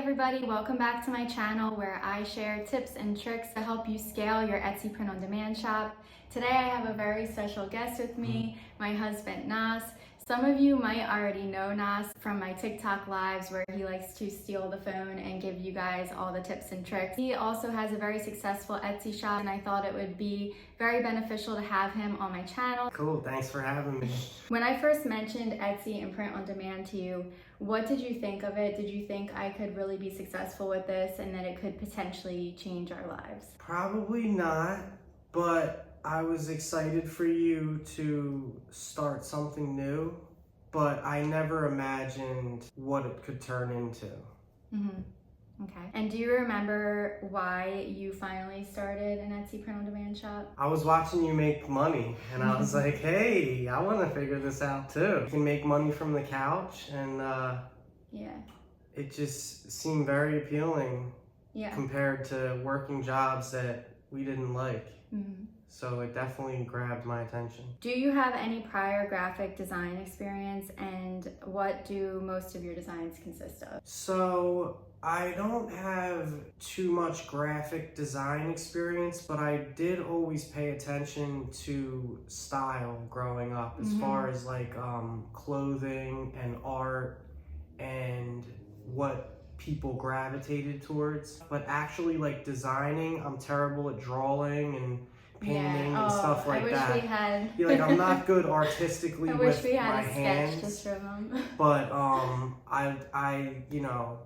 everybody, welcome back to my channel where I share tips and tricks to help you scale your Etsy print-on-demand shop. Today I have a very special guest with me, my husband Nas. Some of you might already know Nas from my TikTok lives where he likes to steal the phone and give you guys all the tips and tricks. He also has a very successful Etsy shop and I thought it would be very beneficial to have him on my channel. Cool, thanks for having me. When I first mentioned Etsy and print on demand to you, what did you think of it? Did you think I could really be successful with this and that it could potentially change our lives? Probably not, but I was excited for you to start something new, but I never imagined what it could turn into. Okay. And do you remember why you finally started an Etsy print-on-demand shop? I was watching you make money and I was like, hey, I want to figure this out too. You can make money from the couch and it just seemed very appealing compared to working jobs that we didn't like. So it definitely grabbed my attention. Do you have any prior graphic design experience and what do most of your designs consist of? So I don't have too much graphic design experience, but I did always pay attention to style growing up as far as like clothing and art and what people gravitated towards. But actually like designing, I'm terrible at drawing and painting and stuff like that. I wish we had. Like I'm not good artistically with my hands. Just for them. But I you know,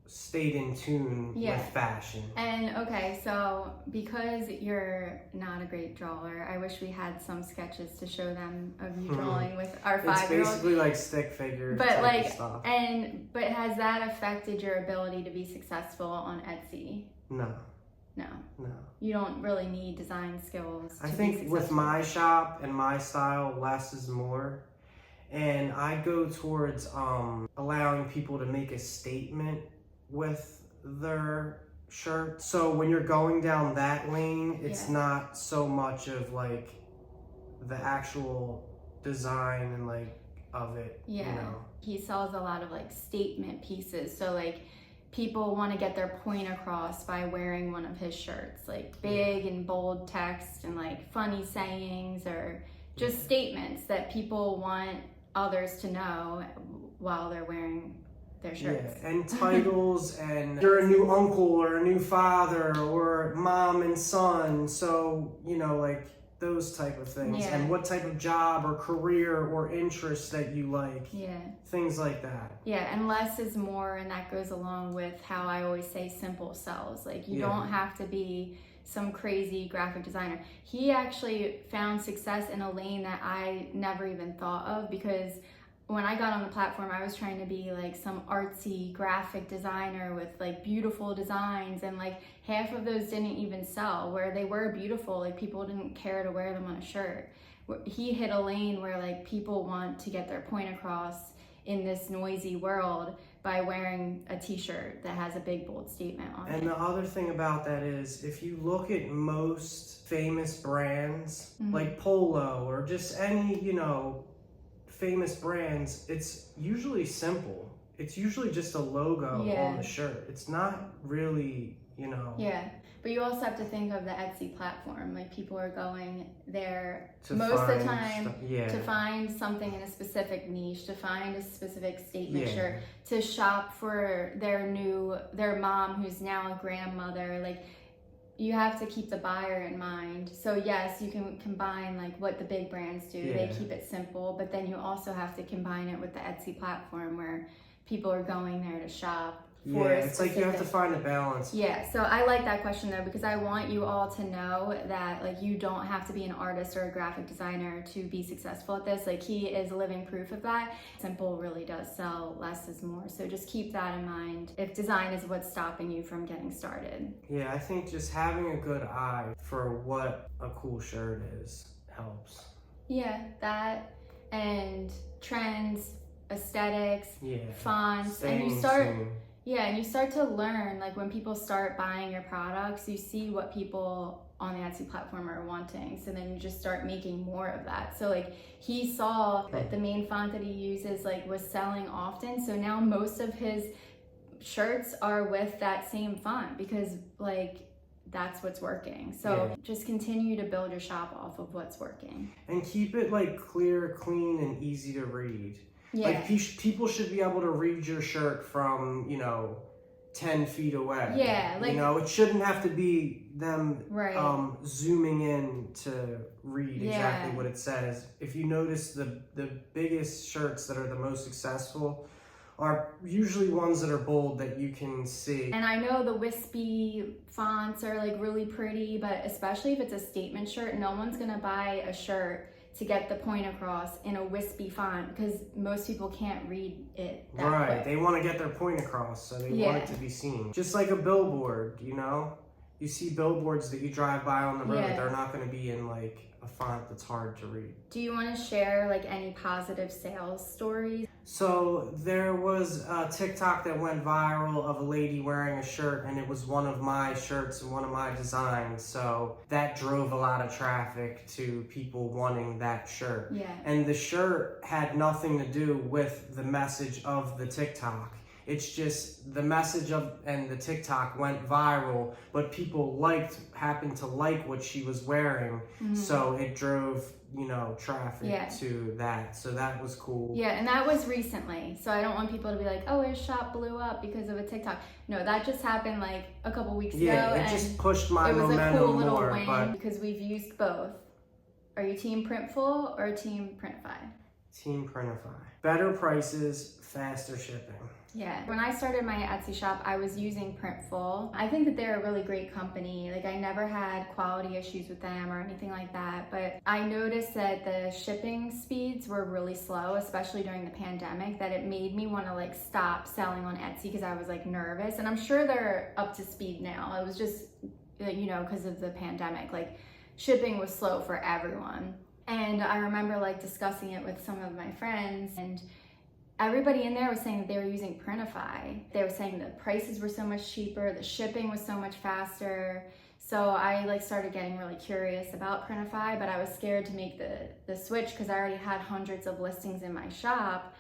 stayed in tune with fashion. And okay, so because you're not a great drawer, I wish we had some sketches to show them of you drawing with our 5-year-old. It's basically like stick figure but type of stuff. But has that affected your ability to be successful on Etsy? No. No. No. You don't really need design skills to I think be successful. with my shop and my style, less is more. And I go towards allowing people to make a statement with their shirt. So when you're going down that lane, it's not so much of like the actual design and like of it, you know. He sells a lot of like statement pieces. So like people want to get their point across by wearing one of his shirts, like big and bold text and like funny sayings or just statements that people want others to know while they're wearing their shirts. And titles and you're a new uncle or a new father or mom and son. So, you know, like those type of things and what type of job or career or interest that you like. Things like that. And less is more, and that goes along with how I always say simple sells. Like you don't have to be some crazy graphic designer. He actually found success in a lane that I never even thought of, because when I got on the platform, I was trying to be like some artsy graphic designer with like beautiful designs, and like half of those didn't even sell. Where they were beautiful, like people didn't care to wear them on a shirt. He hit a lane where like people want to get their point across in this noisy world by wearing a t-shirt that has a big bold statement on it. And the other thing about that is, if you look at most famous brands like Polo or just any, you know, famous brands, it's usually simple. It's usually just a logo on the shirt. It's not really, you know. But you also have to think of the Etsy platform. Like people are going there most of the time to find something in a specific niche, to find a specific statement shirt, to shop for their mom who's now a grandmother. Like you have to keep the buyer in mind. So yes, you can combine like what the big brands do. They keep it simple, but then you also have to combine it with the Etsy platform where people are going there to shop. It's like you have to find a balance. So I like that question though, because I want you all to know that like you don't have to be an artist or a graphic designer to be successful at this. Like he is living proof of that. Simple really does sell, less is more. So just keep that in mind if design is what's stopping you from getting started. I think just having a good eye for what a cool shirt is helps. That and trends, aesthetics, fonts, and you start to learn, like when people start buying your products, you see what people on the Etsy platform are wanting. So then you just start making more of that. So like he saw that the main font that he uses like was selling often. So now most of his shirts are with that same font because like that's what's working. So just continue to build your shop off of what's working. And keep it like clear, clean, and easy to read. Yeah. Like people should be able to read your shirt from, 10 feet away. Yeah. Like, it shouldn't have to be them zooming in to read exactly what it says. If you notice, the biggest shirts that are the most successful are usually ones that are bold that you can see. And I know the wispy fonts are like really pretty, but especially if it's a statement shirt, no one's gonna buy a shirt to get the point across in a wispy font because most people can't read it that quick. They want to get their point across, so they want it to be seen. Just like a billboard, you see billboards that you drive by on the road, they're not going to be in like a font that's hard to read. Do you want to share like any positive sales stories? So there was a TikTok that went viral of a lady wearing a shirt, and it was one of my shirts and one of my designs. So that drove a lot of traffic to people wanting that shirt. Yeah. And the shirt had nothing to do with the message of the TikTok. It's just the message and the TikTok went viral, but people happened to like what she was wearing. So it drove, traffic to that. So that was cool. Yeah, and that was recently. So I don't want people to be like, oh, his shop blew up because of a TikTok. No, that just happened like a couple weeks ago. Yeah, it just pushed my momentum more. It was a cool little win because we've used both. Are you Team Printful or Team Printify? Team Printify. Better prices, faster shipping. Yeah. When I started my Etsy shop, I was using Printful. I think that they're a really great company. Like I never had quality issues with them or anything like that, but I noticed that the shipping speeds were really slow, especially during the pandemic, that it made me want to like stop selling on Etsy because I was like nervous. And I'm sure they're up to speed now. It was just, because of the pandemic, like shipping was slow for everyone. And I remember like discussing it with some of my friends, and everybody in there was saying that they were using Printify. They were saying the prices were so much cheaper, the shipping was so much faster. So I like started getting really curious about Printify, but I was scared to make the switch because I already had hundreds of listings in my shop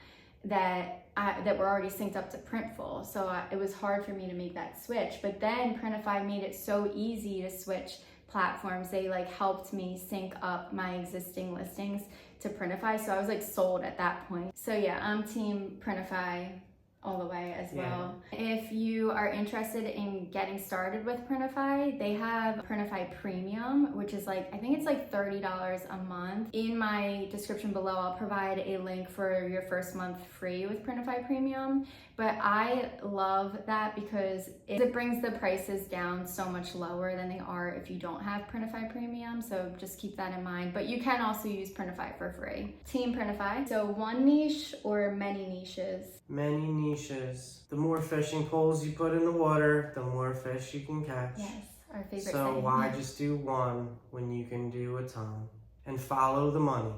that were already synced up to Printful. So it was hard for me to make that switch. But then Printify made it so easy to switch platforms. They like helped me sync up my existing listings to Printify, so I was like sold at that point. So yeah, I'm Team Printify all the way as well. If you are interested in getting started with Printify, they have Printify Premium, which is like, I think it's like $30 a month. In my description below, I'll provide a link for your first month free with Printify Premium. But I love that because it brings the prices down so much lower than they are if you don't have Printify Premium. So just keep that in mind. But you can also use Printify for free. Team Printify. So one niche or many niches? Many niches. The more fishing poles you put in the water, the more fish you can catch. Yes, our favorite So saying. why just do one when you can do a ton? And follow the money.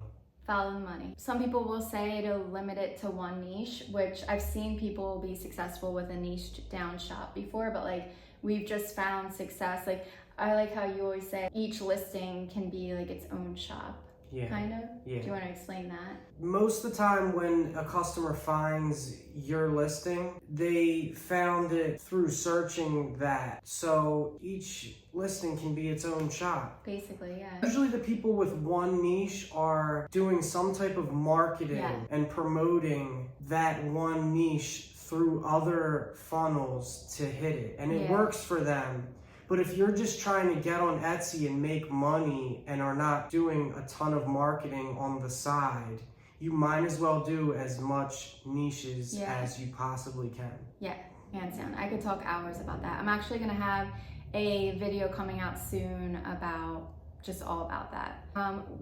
Follow the money. Some people will say to limit it to one niche, which I've seen people be successful with a niche down shop before, but like we've just found success. Like I like how you always say each listing can be like its own shop. Yeah. Kind of? Yeah. Do you want to explain that? Most of the time when a customer finds your listing, they found it through searching that. So each listing can be its own shop. Basically, yeah. Usually the people with one niche are doing some type of marketing and promoting that one niche through other funnels to hit it. And it works for them. But if you're just trying to get on Etsy and make money and are not doing a ton of marketing on the side, you might as well do as much niches as you possibly can. Yeah, hands down. I could talk hours about that. I'm actually going to have a video coming out soon about just all about that.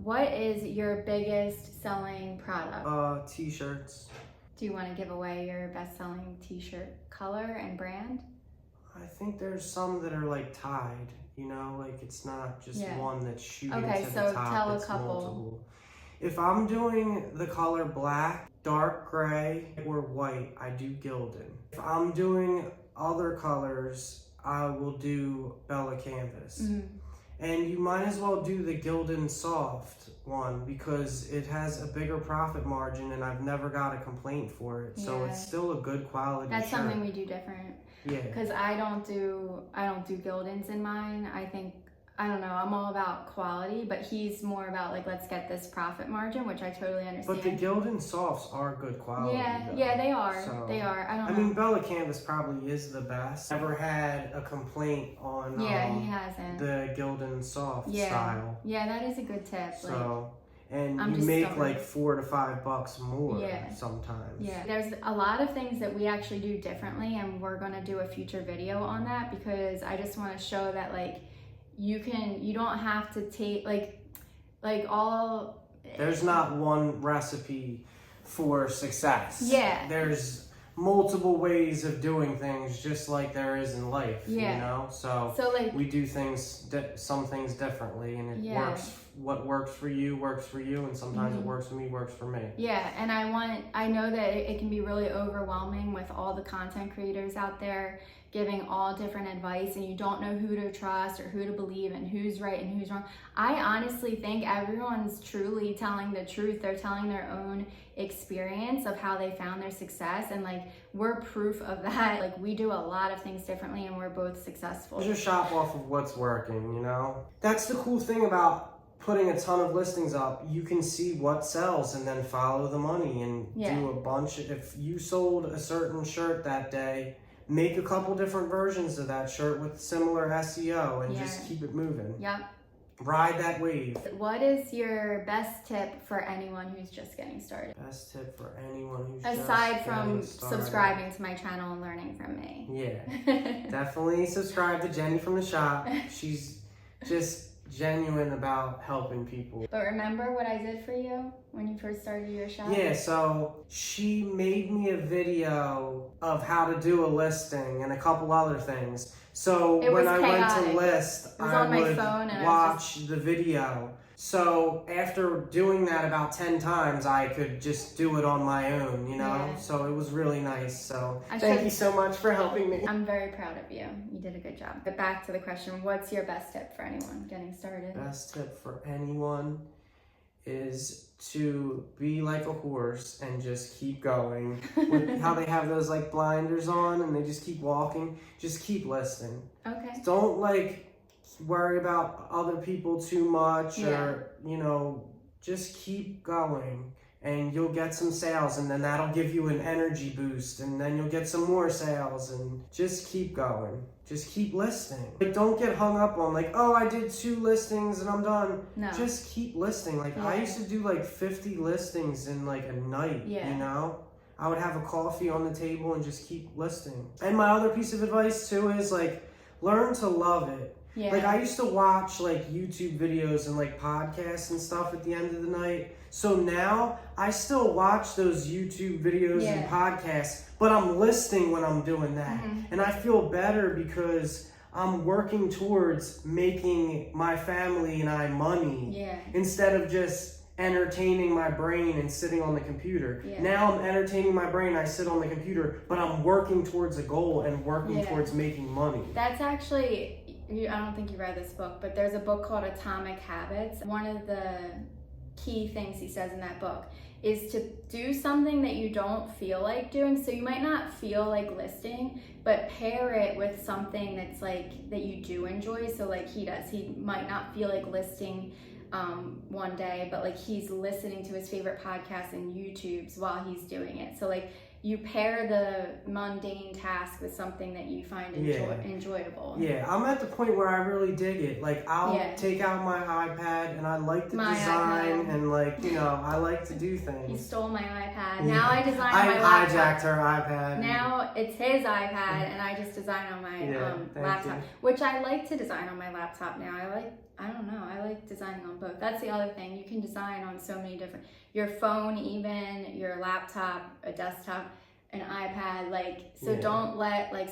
What is your biggest selling product? T-shirts. Do you want to give away your best-selling t-shirt color and brand? I think there's some that are like tied, like it's not just one that's shooting to the top. Tell it's a couple. Multiple. If I'm doing the color black, dark gray, or white, I do Gildan. If I'm doing other colors, I will do Bella Canvas. And you might as well do the Gildan Soft one because it has a bigger profit margin and I've never got a complaint for it. So it's still a good quality That's shirt. something we do different. Yeah. Because I don't do Gildans in mine. I don't know, I'm all about quality, but he's more about like, let's get this profit margin, which I totally understand. But the Gildan Softs are good quality. Yeah, they are. So, they are. I mean, Bella Canvas probably is the best. Never had a complaint on he hasn't. The Gildan Soft style. Yeah, that is a good tip. So, and you make like $4 to $5 more sometimes. Yeah, there's a lot of things that we actually do differently, and we're gonna do a future video on that because I just want to show that like you don't have to take like all. There's not one recipe for success. Yeah. There's multiple ways of doing things, just like there is in life. You know, so like we do some things differently, and it works. What works for you, and sometimes it works for me, works for me. Yeah, and I know that it can be really overwhelming with all the content creators out there giving all different advice, and you don't know who to trust or who to believe and who's right and who's wrong. I honestly think everyone's truly telling the truth. They're telling their own experience of how they found their success, and like we're proof of that. Like we do a lot of things differently and we're both successful. Just shop off of what's working, you know? That's the cool thing about putting a ton of listings up. You can see what sells and then follow the money and do a bunch. If you sold a certain shirt that day, make a couple different versions of that shirt with similar SEO and just keep it moving. Yep. Ride that wave. What is your best tip for anyone who's just getting started? Best tip for anyone who's aside from subscribing to my channel and learning from me. Yeah. Definitely subscribe to Jenny from the shop. She's just genuine about helping people. But remember what I did for you when you first started your shop? Yeah, so she made me a video of how to do a listing and a couple other things. So when I went to list, I would watch the video. So after doing that about 10 times, I could just do it on my own, you know? Yeah. So it was really nice. So thank you so much for helping me. I'm very proud of you. You did a good job. But back to the question, what's your best tip for anyone getting started? Best tip for anyone is to be like a horse and just keep going. With how they have those like blinders on and they just keep walking. Just keep listing. Okay. Don't like worry about other people too much or, you know, just keep going and you'll get some sales and then that'll give you an energy boost and then you'll get some more sales and just keep going. Just keep listing. Like, don't get hung up on like, oh, I did 2 listings and I'm done. No. Just keep listing. Like I used to do like 50 listings in like a night, you know? I would have a coffee on the table and just keep listing. And my other piece of advice too is like, learn to love it. Yeah. Like I used to watch like YouTube videos and like podcasts and stuff at the end of the night. So now I still watch those YouTube videos and podcasts, but I'm listing when I'm doing that. And I feel better because I'm working towards making my family and I money instead of just entertaining my brain and sitting on the computer. Now I'm entertaining my brain, I sit on the computer, but I'm working towards a goal and working towards making money. That's actually, I don't think you read this book, but there's a book called Atomic Habits. One of the key things he says in that book is to do something that you don't feel like doing. So you might not feel like listing, but pair it with something that's like, that you do enjoy. So like he does, he might not feel like listing one day, but like he's listening to his favorite podcasts and YouTubes while he's doing it. So like you pair the mundane task with something that you find enjoyable. Yeah, I'm at the point where I really dig it. Like I'll take out my iPad and I like to design and like, you know, I like to do things. He stole my iPad. Now I design on my laptop. I hijacked her iPad. Now it's his iPad and I just design on my laptop, which I like to design on my laptop now. I don't know, I like designing on both. That's the other thing. You can design on so many different, your phone even, your laptop, a desktop. an iPad, like, so Yeah. don't let like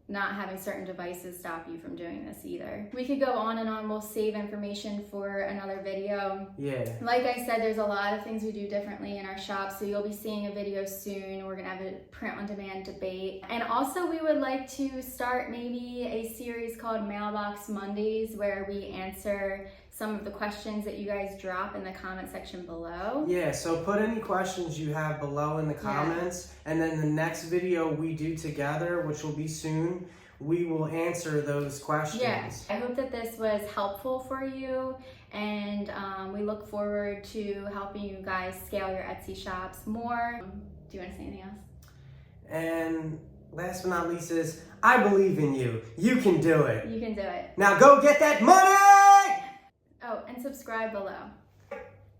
not having certain devices stop you from doing this either. We could go on and on. We'll save information for another video. Yeah. Like I said, there's a lot of things we do differently in our shop, so you'll be seeing a video soon. We're gonna have a print-on-demand debate. And also we would like to start maybe a series called Mailbox Mondays, where we answer some of the questions that you guys drop in the comment section below. Yeah, so put any questions you have below in the comments, and then the next video we do together, which will be soon, we will answer those questions. Yeah, I hope that this was helpful for you, and we look forward to helping you guys scale your Etsy shops more. Do you want to say anything else? And last but not least is, I believe in you. You can do it. You can do it. Now go get that money! Oh, and subscribe below.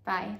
Bye.